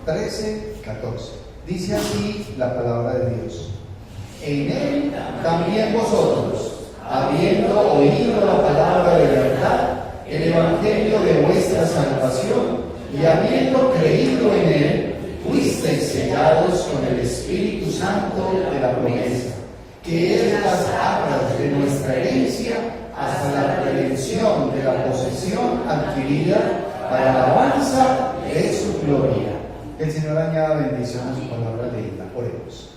13, 14. Dice así la palabra de Dios: en él también vosotros, habiendo oído la palabra de verdad, el evangelio de vuestra salvación, y habiendo creído en él, fuisteis sellados con el Espíritu Santo de la promesa, que es las arras de nuestra herencia hasta la redención de la posesión adquirida para la alabanza de su gloria. Que el Señor añada bendición a su palabra leída. Oremos.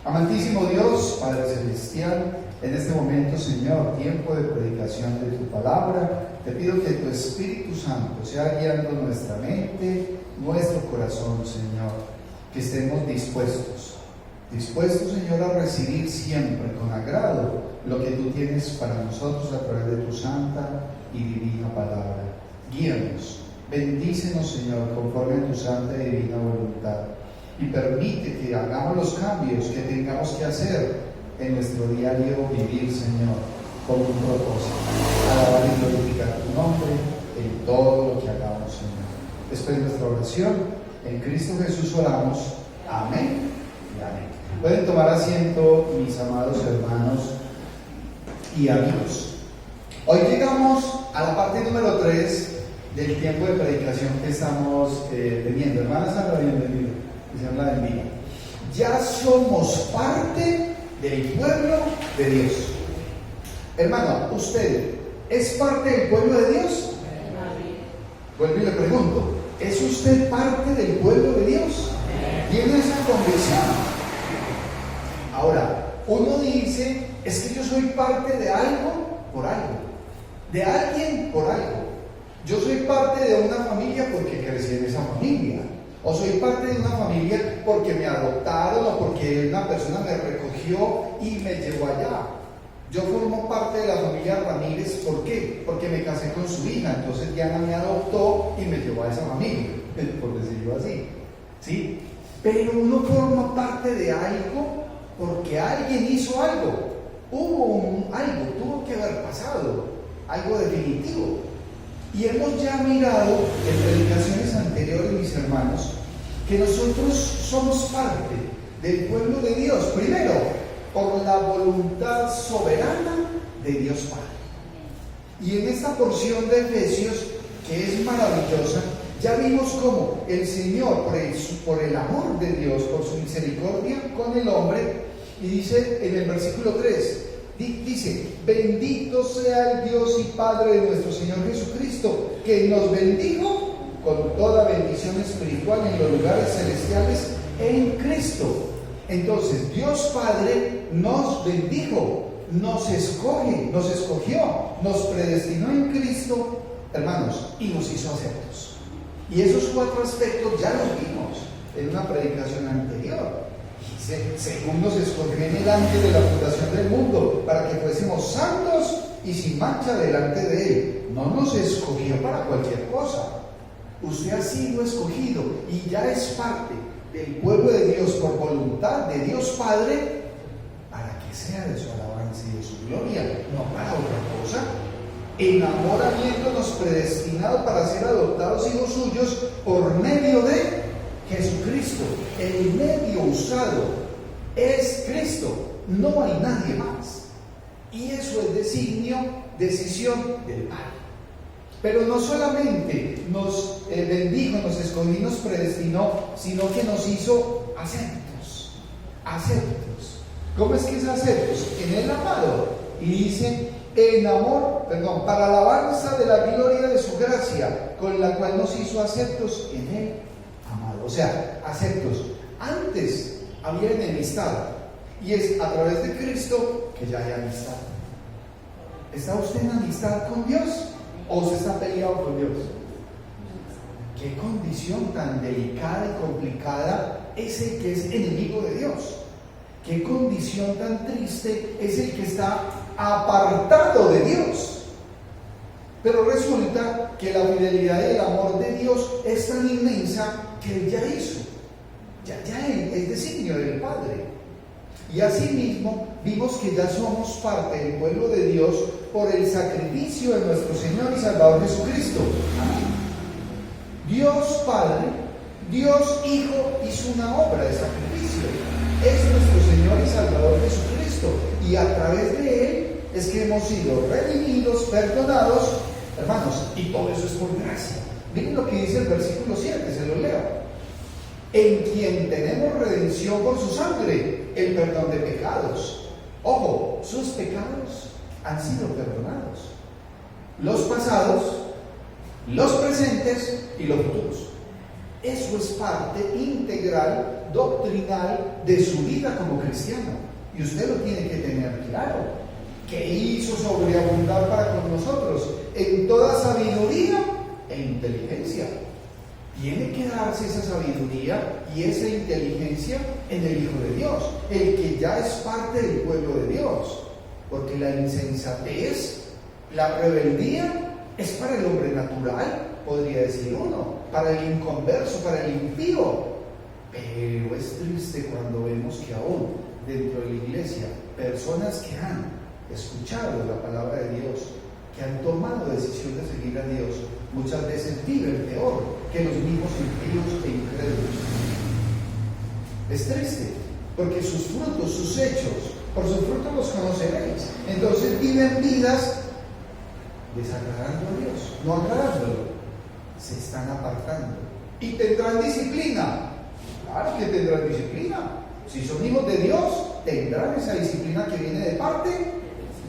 Amantísimo Dios, Padre Celestial, en este momento, Señor, tiempo de predicación de tu palabra, te pido que tu Espíritu Santo sea guiando nuestra mente, nuestro corazón, Señor, que estemos dispuestos, Señor, a recibir siempre con agrado lo que tú tienes para nosotros a través de tu santa y divina palabra. Guíanos, bendícenos, Señor, conforme a tu santa y divina voluntad, y permite que hagamos los cambios que tengamos que hacer en nuestro diario vivir, Señor, con un propósito: alabar y glorificar tu nombre en todo lo que hagamos, Señor. Esta es nuestra oración, en Cristo Jesús oramos. Amén y amén. Pueden tomar asiento, mis amados hermanos y amigos. Hoy llegamos a la parte número 3 del tiempo de predicación que estamos teniendo. Hermana Sandra, bienvenida. Que Señor la bendiga. Ya somos parte del pueblo de Dios. Hermano, ¿usted es parte del pueblo de Dios? Vuelvo y le pregunto, ¿es usted parte del pueblo de Dios? ¿Tiene esa convicción? Ahora, uno dice, es que yo soy parte de algo por algo, de alguien por algo. Yo soy parte de una familia porque crecí en esa familia, o soy parte de una familia porque me adoptaron, o porque una persona me recogió y me llevó allá. Yo formo parte de la familia Ramírez, ¿por qué? Porque me casé con su hija, entonces Diana me adoptó y me llevó a esa familia, por decirlo así, ¿sí? Pero uno forma parte de algo porque alguien hizo algo, algo, tuvo que haber pasado, algo definitivo. Y hemos ya mirado en predicaciones anteriores, mis hermanos, que nosotros somos parte del pueblo de Dios, primero, por la voluntad soberana de Dios Padre. Y en esta porción de Efesios, que es maravillosa, ya vimos cómo el Señor, por el amor de Dios, por su misericordia con el hombre, y dice en el versículo 3, dice: bendito sea el Dios y Padre de nuestro Señor Jesucristo, que nos bendijo con toda bendición espiritual en los lugares celestiales en Cristo. Entonces, Dios Padre nos bendijo, nos escogió, nos predestinó en Cristo, hermanos, y nos hizo aceptos. Y esos 4 aspectos ya los vimos en una predicación anterior. Según nos escogió en el antes de la fundación del mundo, para que fuésemos santos y sin mancha delante de Él. No nos escogió para cualquier cosa. Usted ha sido escogido y ya es parte del pueblo de Dios por voluntad de Dios Padre, para que sea de su alabanza y de su gloria, no para otra cosa. En amor, habiéndonos predestinado para ser adoptados hijos suyos por medio de Jesucristo. El medio usado es Cristo, no hay nadie más. Y eso es decisión del Padre. Pero no solamente nos bendijo, nos escogió y nos predestinó, sino que nos hizo aceptos. ¿Cómo es que es aceptos? En el amado. Y dice, para alabanza de la gloria de su gracia, con la cual nos hizo aceptos en él. O sea, aceptos. Antes había enemistad, y es a través de Cristo que ya hay amistad. ¿Está usted en amistad con Dios o se está peleado con Dios? ¿Qué condición tan delicada y complicada es el que es enemigo de Dios? ¿Qué condición tan triste es el que está apartado de Dios? Pero resulta que la fidelidad y el amor de Dios es tan inmensa que Él ya hizo. Ya es designio del Padre. Y asimismo vimos que ya somos parte del pueblo de Dios por el sacrificio de nuestro Señor y Salvador Jesucristo. Amén. Dios Padre Dios Hijo hizo una obra de sacrificio. Es nuestro Señor y Salvador Jesucristo. Y a través de Él es que hemos sido redimidos, perdonados, hermanos, y todo eso es por gracia. Miren lo que dice el versículo 7, se lo leo. En quien tenemos redención por su sangre, el perdón de pecados. Ojo, sus pecados han sido perdonados. Los pasados, los presentes y los futuros. Eso es parte integral, doctrinal de su vida como cristiano. Y usted lo tiene que tener claro. Que hizo sobreabundar para con nosotros en toda sabiduría e inteligencia. Tiene que darse esa sabiduría y esa inteligencia en el Hijo de Dios, el que ya es parte del pueblo de Dios. Porque la insensatez, la rebeldía, es para el hombre natural, podría decir uno, para el inconverso, para el impío. Pero es triste cuando vemos que aún dentro de la iglesia, personas que han escuchado la palabra de Dios, que han tomado decisión de seguir a Dios, muchas veces viven peor que los mismos impíos e incrédulos. Es triste, porque sus frutos, sus hechos, por sus frutos los conoceréis. Entonces viven vidas desagradando a Dios, no agradándolo. Se están apartando. ¿Y tendrán disciplina? Claro que tendrán disciplina. Si son hijos de Dios, tendrán esa disciplina que viene de parte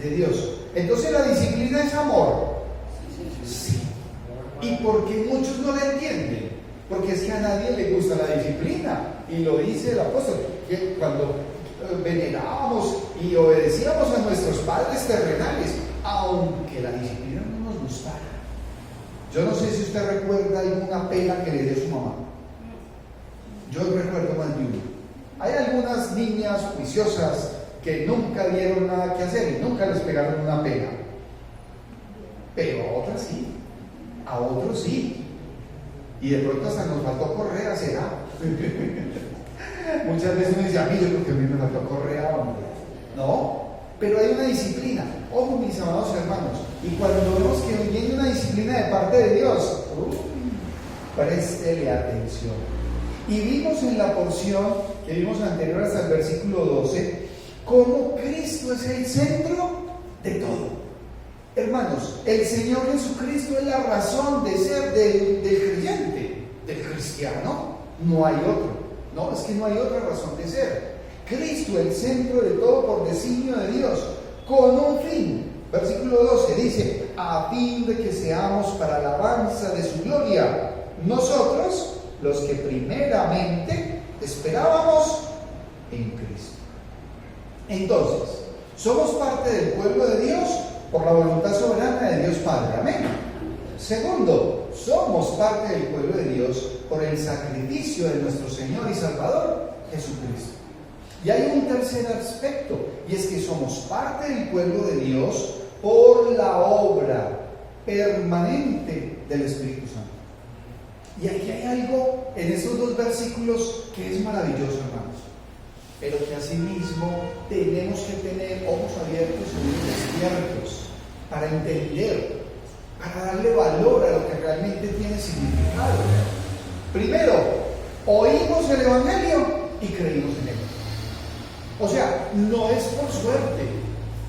de Dios. Entonces la disciplina es amor. Sí. ¿Y por qué muchos no la entienden? Porque es que a nadie le gusta la disciplina. Y lo dice el apóstol, que cuando venerábamos y obedecíamos a nuestros padres terrenales, aunque la disciplina no nos gustara. Yo no sé si usted recuerda alguna pela que le dio su mamá. Yo recuerdo más de una. Hay algunas niñas juiciosas que nunca dieron nada que hacer y nunca les pegaron una pena. Pero a otras sí, a otros sí. Y de pronto hasta nos faltó correa, ¿será? Muchas veces uno dice, a mí yo creo que a mí me faltó correa, hombre. No, pero hay una disciplina. Ojo, mis amados hermanos. Y cuando vemos que viene una disciplina de parte de Dios, préstele atención. Y vimos en la porción que vimos anterior hasta el versículo 12, cómo Cristo es el centro de todo. Hermanos, el Señor Jesucristo es la razón de ser del creyente, del cristiano. No hay otro. No, es que no hay otra razón de ser. Cristo, el centro de todo por designio de Dios, con un fin. Versículo 12 dice, a fin de que seamos para alabanza de su gloria, nosotros, los que primeramente esperábamos en Cristo. Entonces, somos parte del pueblo de Dios por la voluntad soberana de Dios Padre. Amén. Segundo, somos parte del pueblo de Dios por el sacrificio de nuestro Señor y Salvador, Jesucristo. Y hay un tercer aspecto, y es que somos parte del pueblo de Dios por la obra permanente del Espíritu Santo. Y aquí hay algo en estos dos versículos que es maravilloso, hermanos, pero que asimismo tenemos que tener ojos abiertos y oídos despiertos para entender, para darle valor a lo que realmente tiene significado. Primero, oímos el Evangelio y creímos en él. O sea, no es por suerte,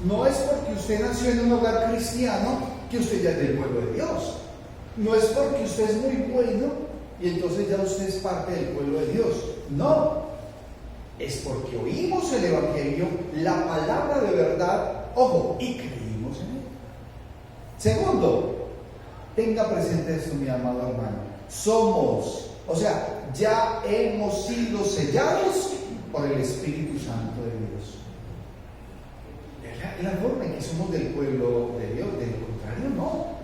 no es porque usted nació en un hogar cristiano que usted ya es del pueblo de Dios. No es porque usted es muy bueno y entonces ya usted es parte del pueblo de Dios. No, es porque oímos el Evangelio, la palabra de verdad, ojo, y creímos en él. Segundo, tenga presente esto, mi amado hermano. Somos, o sea, ya hemos sido sellados por el Espíritu Santo de Dios. Es la forma en que somos del pueblo de Dios, de lo contrario no.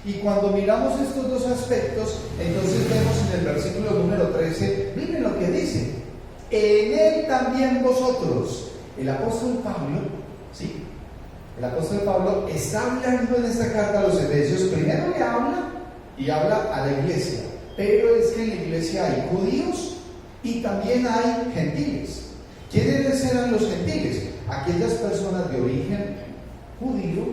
Y cuando miramos estos dos aspectos, entonces vemos en el versículo número 13, miren lo que dice, en él también vosotros. El apóstol Pablo, ¿sí? El apóstol Pablo está hablando en esta carta a los Efesios. Primero le habla y habla a la iglesia, pero es que en la iglesia hay judíos y también hay gentiles. ¿Quiénes eran los gentiles? Aquellas personas de origen judío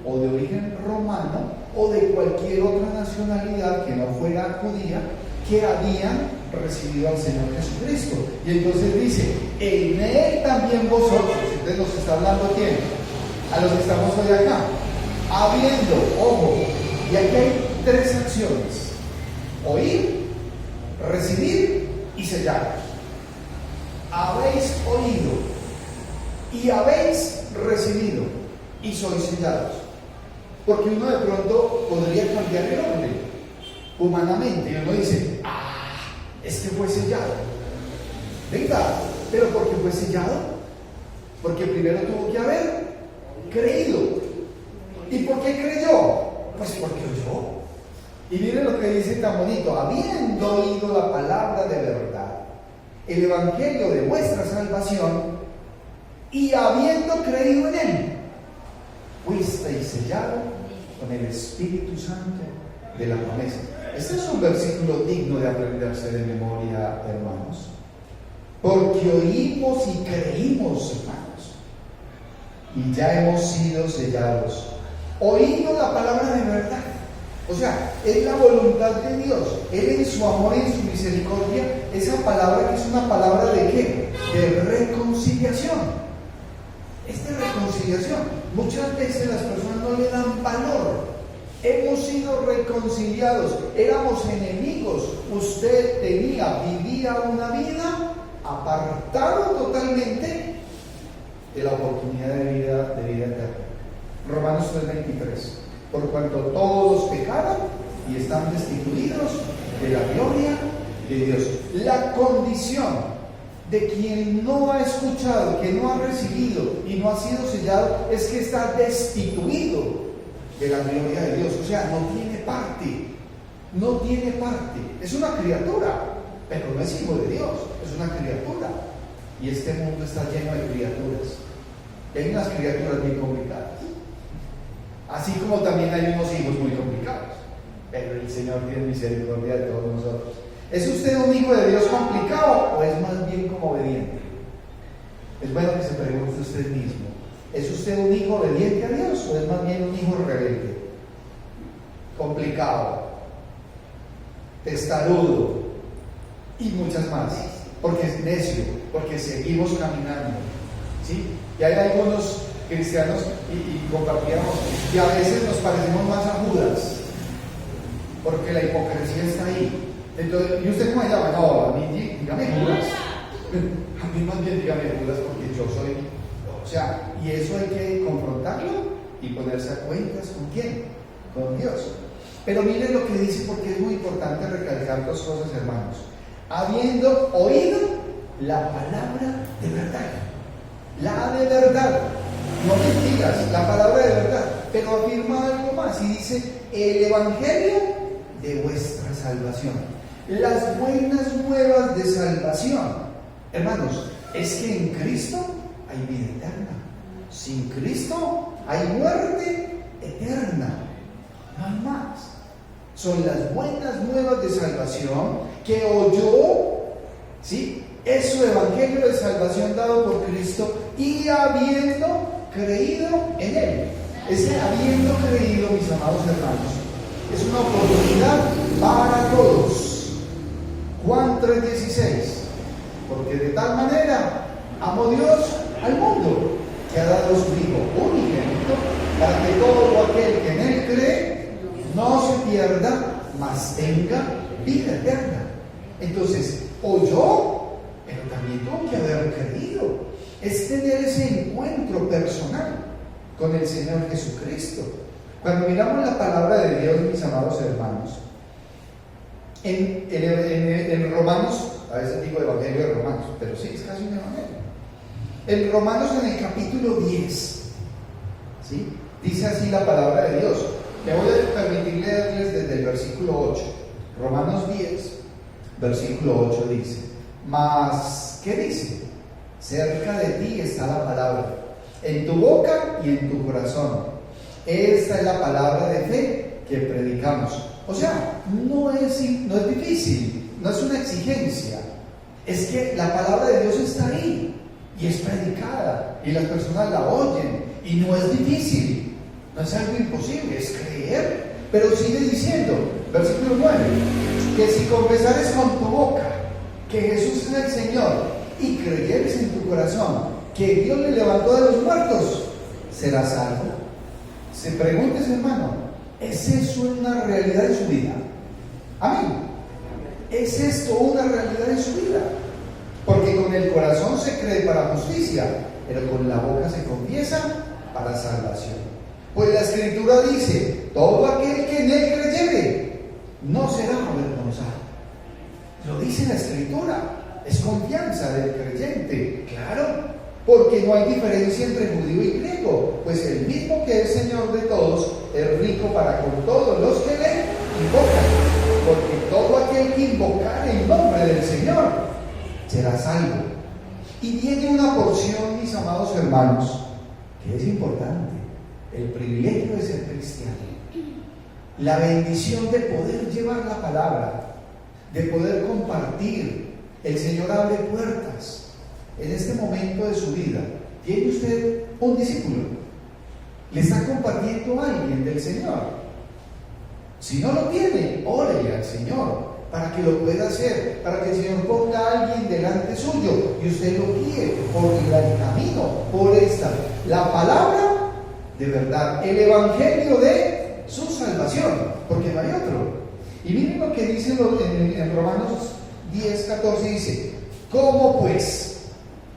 o de origen romano o de cualquier otra nacionalidad que no fuera judía, que habían recibido al Señor Jesucristo. Y entonces dice, en Él también vosotros. Entonces nos está hablando a quién, a los que estamos hoy acá, habiendo, ojo, y aquí hay tres acciones: oír, recibir y sellar. Habéis oído y habéis recibido y sois sellados. Porque uno de pronto podría cambiar el orden humanamente y uno dice, este fue sellado. Venga, pero ¿por qué fue sellado? Porque primero tuvo que haber creído. ¿Y por qué creyó? Pues porque oyó. Y miren lo que dice tan bonito: habiendo oído la palabra de verdad, el evangelio de vuestra salvación, y habiendo creído en él, fuisteis sellados con el Espíritu Santo de la promesa. Este es un versículo digno de aprenderse de memoria, hermanos. Porque oímos y creímos, hermanos, y ya hemos sido sellados, oído la palabra de verdad. O sea, es la voluntad de Dios. Él en su amor y en su misericordia, esa palabra que es una palabra ¿de qué? De reconciliación. Es de reconciliación. Muchas veces las personas no le dan valor. Hemos sido reconciliados. Éramos enemigos. Usted vivía una vida apartado totalmente de la oportunidad de vida eterna. Romanos 3:23. Por cuanto todos pecaron y están destituidos de la gloria de Dios. La condición de quien no ha escuchado, que no ha recibido y no ha sido sellado, es que está destituido de la gloria de Dios. O sea, no tiene parte. No tiene parte. Es una criatura, pero no es hijo de Dios, es una criatura. Y este mundo está lleno de criaturas. Hay unas criaturas bien complicadas. Así como también hay unos hijos muy complicados. Pero el Señor tiene misericordia de todos nosotros. ¿Es usted un hijo de Dios complicado o es más bien como obediente? Es bueno que se pregunte usted mismo. ¿Es usted un hijo obediente a Dios o es más bien un hijo rebelde? Complicado, testarudo y muchas más. Porque es necio, porque seguimos caminando. ¿Sí? Y hay algunos cristianos y compartíamos y a veces nos parecemos más a Judas porque la hipocresía está ahí. Entonces, ¿y usted cómo se llama? No, a mí dígame Judas. A mí más bien dígame Judas porque yo soy. O sea, y eso hay que confrontarlo y ponerse a cuentas ¿con quién? Con Dios. Pero miren lo que dice, porque es muy importante recalcar dos cosas, hermanos. Habiendo oído la palabra de verdad. La de verdad. No mentiras, la palabra de verdad, pero afirma algo más y dice el evangelio de vuestra salvación, las buenas nuevas de salvación. Hermanos, es que en Cristo hay vida eterna, sin Cristo hay muerte eterna, no hay más. Son las buenas nuevas de salvación que oyó, ¿sí? Es su evangelio de salvación dado por Cristo y habiendo creído en él. Ese habiendo creído, mis amados hermanos, es una oportunidad para todos. Juan 3:16. Porque de tal manera amó Dios al mundo que ha dado su Hijo unigénito para que todo aquel que en él cree no se pierda, mas tenga vida eterna. Entonces, oyó, pero también tuvo que haber creído. Es tener ese encuentro personal con el Señor Jesucristo. Cuando miramos la palabra de Dios, mis amados hermanos, en Romanos, a veces digo Evangelio de Romanos, pero sí, es casi un Evangelio. En Romanos, en el capítulo 10, ¿sí? Dice así la palabra de Dios. Me voy a permitir leerles desde el versículo 8. Romanos 10, versículo 8 dice: mas, ¿qué dice? Cerca de ti está la palabra, en tu boca y en tu corazón. Esta es la palabra de fe que predicamos. O sea, no es difícil, no es una exigencia. Es que la palabra de Dios está ahí y es predicada y las personas la oyen y no es difícil, no es algo imposible, es creer. Pero sigue diciendo, versículo 9, que si confesares con tu boca que Jesús es el Señor y creyeres en tu corazón que Dios le levantó de los muertos, serás salvo. Se pregunte, hermano, ¿es eso una realidad en su vida? Amén. ¿Es esto una realidad en su vida? Porque con el corazón se cree para justicia, pero con la boca se confiesa para salvación. Pues la Escritura dice: todo aquel que en él creyere no será avergonzado. Lo dice la Escritura, es confianza del creyente, claro, porque no hay diferencia entre judío y griego, pues el mismo que es Señor de todos es rico para con todos los que le invocan, porque todo aquel que invocar el nombre del Señor será salvo. Y tiene una porción, mis amados hermanos, que es importante: el privilegio de ser cristiano, la bendición de poder llevar la palabra, de poder compartir. El Señor abre puertas. En este momento de su vida, ¿tiene usted un discípulo? ¿Le está compartiendo a alguien del Señor? Si no lo tiene, órele al Señor para que lo pueda hacer, para que el Señor ponga a alguien delante suyo y usted lo guíe por el camino, por esta, la palabra de verdad, el evangelio de su salvación, porque no hay otro. Y miren lo que dice en Romanos 10:14, dice: ¿cómo pues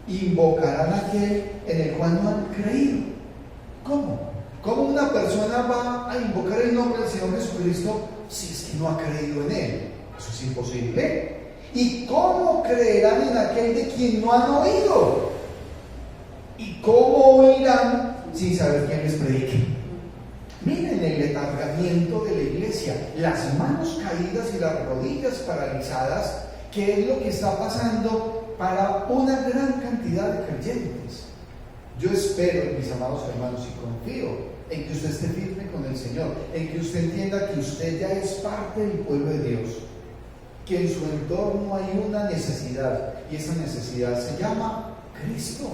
invocarán a aquel en el cual no han creído? ¿Cómo? ¿Cómo una persona va a invocar el nombre del Señor Jesucristo si es que no ha creído en Él? Eso es imposible. ¿Y cómo creerán en aquel de quien no han oído? ¿Y cómo oirán sin saber quién les predique? Miren el letargamiento de la iglesia, las manos caídas y las rodillas paralizadas, que es lo que está pasando para una gran cantidad de creyentes. Yo espero, mis amados hermanos, y confío en que usted esté firme con el Señor, en que usted entienda que usted ya es parte del pueblo de Dios, que en su entorno hay una necesidad, y esa necesidad se llama Cristo,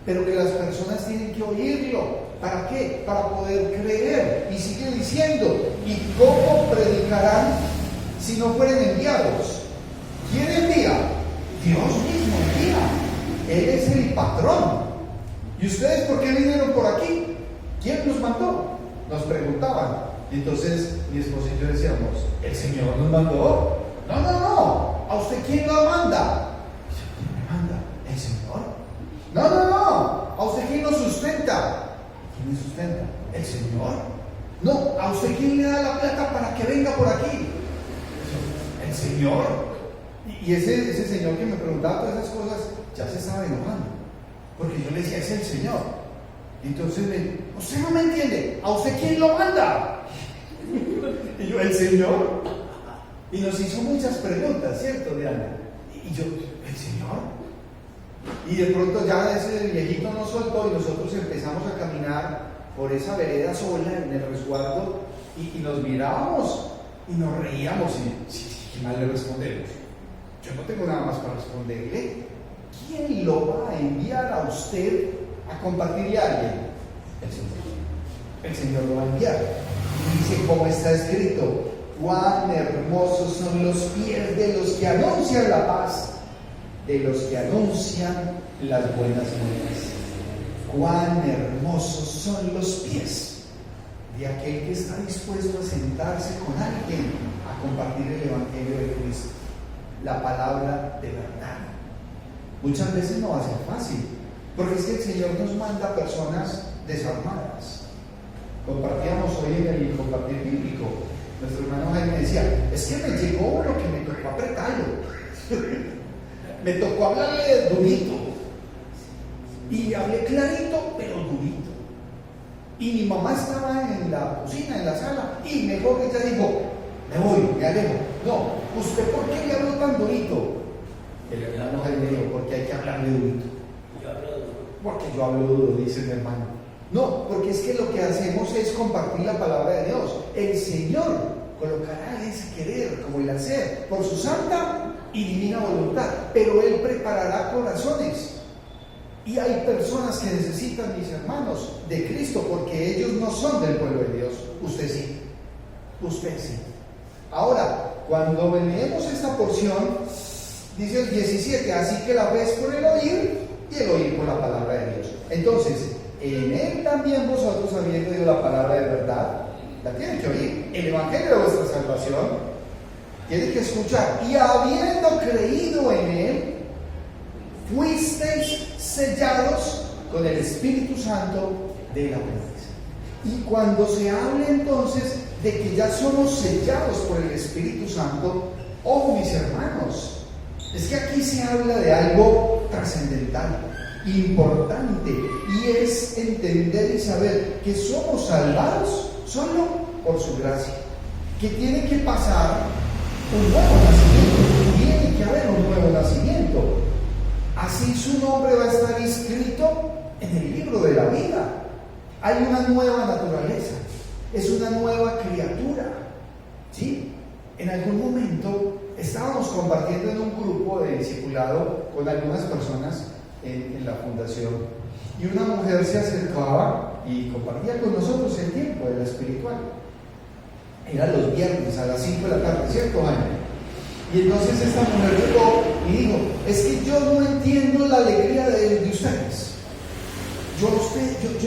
pero que las personas tienen que oírlo. ¿Para qué? Para poder creer. Y sigue diciendo: ¿y cómo predicarán si no fueren enviados? ¿Quién envía? Dios mismo envía. Él es el patrón. ¿Y ustedes por qué vinieron por aquí? ¿Quién los mandó? Nos preguntaban. Y entonces mi esposa y yo decíamos: ¿el Señor nos mandó? No. ¿A usted quién lo manda? ¿Quién me manda? ¿El Señor? No. ¿A usted quién lo sustenta? ¿Quién me sustenta? ¿El Señor? No. ¿A usted quién le da la plata para que venga por aquí? ¿El Señor? Y ese señor que me preguntaba todas esas cosas ya se estaba enojando, porque yo le decía: es el Señor. Entonces usted no me entiende, ¿a usted quién lo manda? Y yo: el Señor. Y nos hizo muchas preguntas, ¿cierto, Diana? Y yo: ¿el Señor? Y de pronto ya ese viejito nos soltó y nosotros empezamos a caminar por esa vereda sola en el resguardo y nos mirábamos y nos reíamos y ¿qué más le respondemos? Yo no tengo nada más para responderle. ¿Quién lo va a enviar a usted a compartirle a alguien? El Señor. El Señor lo va a enviar. Y dice, como está escrito: cuán hermosos son los pies de los que anuncian la paz, de los que anuncian las buenas nuevas. Cuán hermosos son los pies de aquel que está dispuesto a sentarse con alguien a compartir el evangelio de Cristo, la palabra de verdad. Muchas veces no va a ser fácil, porque es que el Señor nos manda personas desarmadas. Compartíamos hoy en el compartir bíblico. Nuestro hermano Jaime decía: es que me llegó lo que me tocó apretarlo. Me tocó hablarle durito. Y hablé clarito, pero durito. Y mi mamá estaba en la cocina, en la sala, y mejor ella dijo: me voy, me alejo. No, ¿usted por qué le habló tan durito? El hermano Jaime dijo: porque hay que hablarle durito. Yo hablo duro. Porque yo hablo duro, dice mi hermano. No, porque es que lo que hacemos es compartir la palabra de Dios. El Señor colocará ese querer como el hacer por su santa y divina voluntad, pero Él preparará corazones. Y hay personas que necesitan, mis hermanos, de Cristo, porque ellos no son del pueblo de Dios. Usted sí. Usted sí. Ahora, cuando leemos esta porción, Dice el 17, así que la fe es por el oír y el oír por la palabra de Dios. Entonces, en él también vosotros, habiendo oído la palabra de verdad, la tienen que oír. El evangelio de vuestra salvación tienen que escuchar. Y habiendo creído en él, fuisteis sellados con el Espíritu Santo de la promesa. Y cuando se habla entonces de que ya somos sellados por el Espíritu Santo, ojo mis hermanos, es que aquí se habla de algo trascendental, importante, y es entender y saber que somos salvados solo por su gracia, que tiene que pasar un nuevo nacimiento, tiene que haber un nuevo nacimiento. Así su nombre va a estar inscrito en el libro de la vida. Hay una nueva naturaleza, es una nueva criatura, ¿sí? En algún momento estábamos compartiendo en un grupo de discipulado con algunas personas en la fundación, y una mujer se acercaba y compartía con nosotros el tiempo de la espiritual. Era los viernes a las 5 de la tarde, ¿cierto, Jaime? Y entonces esta mujer llegó y dijo, es que yo no entiendo la alegría de ustedes. Yo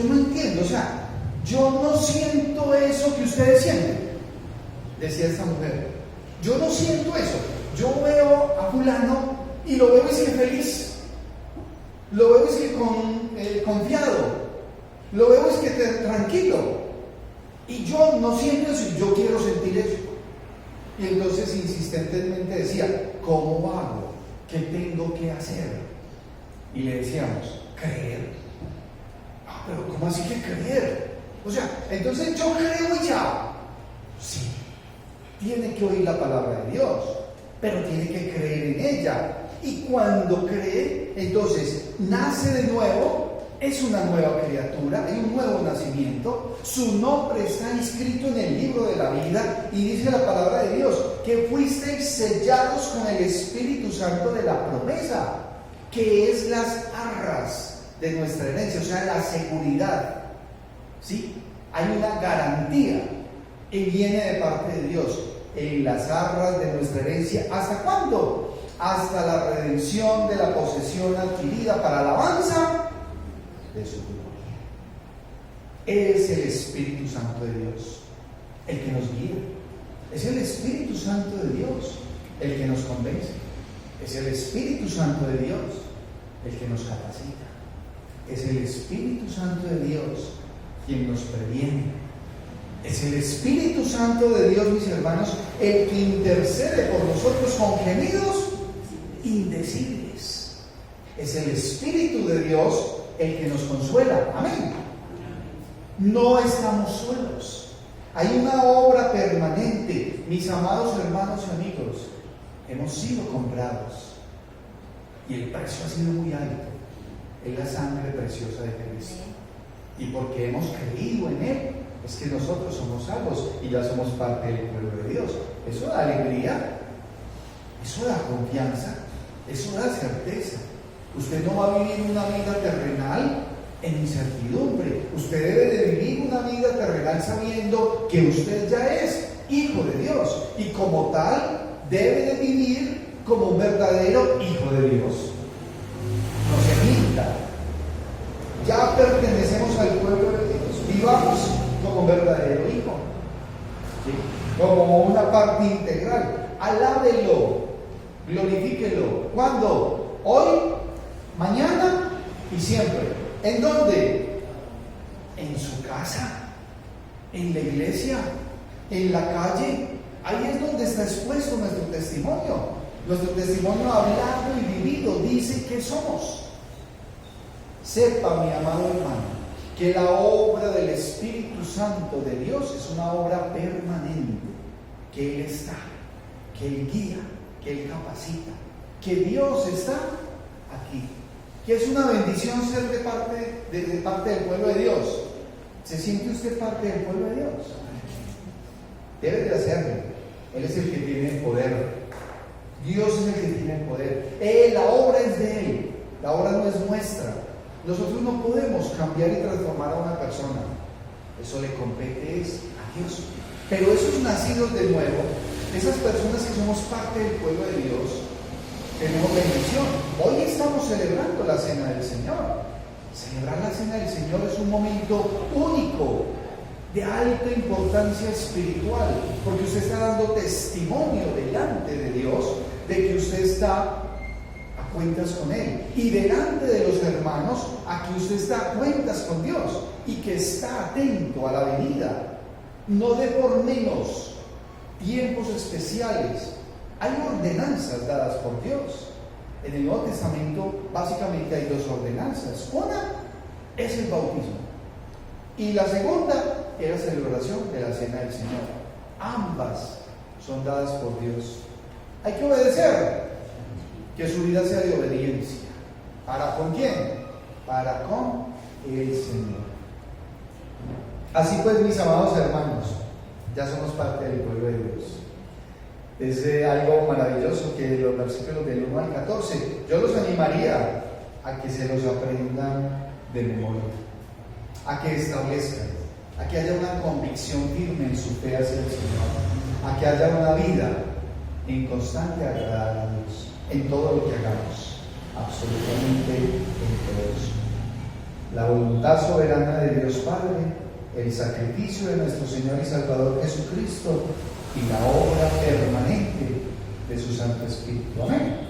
no entiendo, o sea, yo no siento eso que ustedes sienten, decía esta mujer. Yo no siento eso. Yo veo a fulano y lo veo es que feliz, lo veo es que confiado, lo veo es que tranquilo, y yo no siento eso y yo quiero sentir eso. Y entonces insistentemente decía, ¿cómo hago? ¿Qué tengo que hacer? Y le decíamos, creer. Pero ¿cómo así que creer? O sea, entonces yo creo y ya. Sí, tiene que oír la palabra de Dios, pero tiene que creer en ella. Y cuando cree, entonces nace de nuevo, es una nueva criatura, hay un nuevo nacimiento, su nombre está inscrito en el libro de la vida, y dice la palabra de Dios, que fuisteis sellados con el Espíritu Santo de la promesa, que es las arras de nuestra herencia, o sea, la seguridad, ¿sí? Hay una garantía que viene de parte de Dios en las arras de nuestra herencia. ¿Hasta cuándo? Hasta la redención de la posesión adquirida para alabanza de su gloria. Es el Espíritu Santo de Dios el que nos guía. Es el Espíritu Santo de Dios el que nos convence. Es el Espíritu Santo de Dios el que nos capacita. Es el Espíritu Santo de Dios quien nos previene. Es el Espíritu Santo de Dios, mis hermanos, el que intercede por nosotros con gemidos indecibles. Es el Espíritu de Dios el que nos consuela. Amén. No estamos solos. Hay una obra permanente. Mis amados hermanos y amigos, hemos sido comprados y el precio ha sido muy alto. Es la sangre preciosa de Cristo. Y porque hemos creído en Él, es que nosotros somos salvos y ya somos parte del pueblo de Dios. Eso da alegría, eso da confianza, eso da certeza. Usted no va a vivir una vida terrenal en incertidumbre. Usted debe de vivir una vida terrenal sabiendo que usted ya es hijo de Dios, y como tal debe de vivir como un verdadero hijo de Dios. No se minta. Ya pertenecemos al pueblo de Dios. Vivamos como un verdadero hijo, ¿sí? Como una parte integral. Alábelo, glorifíquelo. ¿Cuándo? Hoy, mañana y siempre. ¿En dónde? En su casa, en la iglesia, en la calle. Ahí es donde está expuesto nuestro testimonio. Nuestro testimonio hablado y vivido dice que somos. Sepa, mi amado hermano, que la obra del Espíritu Santo de Dios es una obra permanente, que Él está, que Él guía, que Él capacita, que Dios está aquí, que es una bendición ser de parte del pueblo de Dios. ¿Se siente usted parte del pueblo de Dios? Debe de hacerlo. Él es el que tiene el poder. Dios es el que tiene el poder. La obra es de Él, la obra no es nuestra. Nosotros no podemos cambiar y transformar a una persona. Eso le compete a Dios. Pero esos nacidos de nuevo, esas personas que somos parte del pueblo de Dios, tenemos bendición. Hoy estamos celebrando la Cena del Señor. Celebrar la Cena del Señor es un momento único, de alta importancia espiritual, porque usted está dando testimonio delante de Dios de que usted está a cuentas con Él, y delante de los hermanos a que usted está a cuentas con Dios y que está atento a la venida. No dé por menos tiempos especiales. Hay ordenanzas dadas por Dios. En el Nuevo Testamento básicamente hay dos ordenanzas. Una es el bautismo y la segunda es la celebración de la Cena del Señor. Ambas son dadas por Dios. Hay que obedecer, que su vida sea de obediencia. ¿Para con quién? Para con el Señor. Así pues, mis amados hermanos, ya somos parte del pueblo de Dios. Es algo maravilloso que los versículos del 1 al 14, yo los animaría a que se los aprendan de memoria, a que establezcan, a que haya una convicción firme en su fe hacia el Señor, a que haya una vida en constante agradar a Dios, en todo lo que hagamos, absolutamente en todo eso. La voluntad soberana de Dios Padre, el sacrificio de nuestro Señor y Salvador Jesucristo y la obra permanente de su Santo Espíritu. Amén.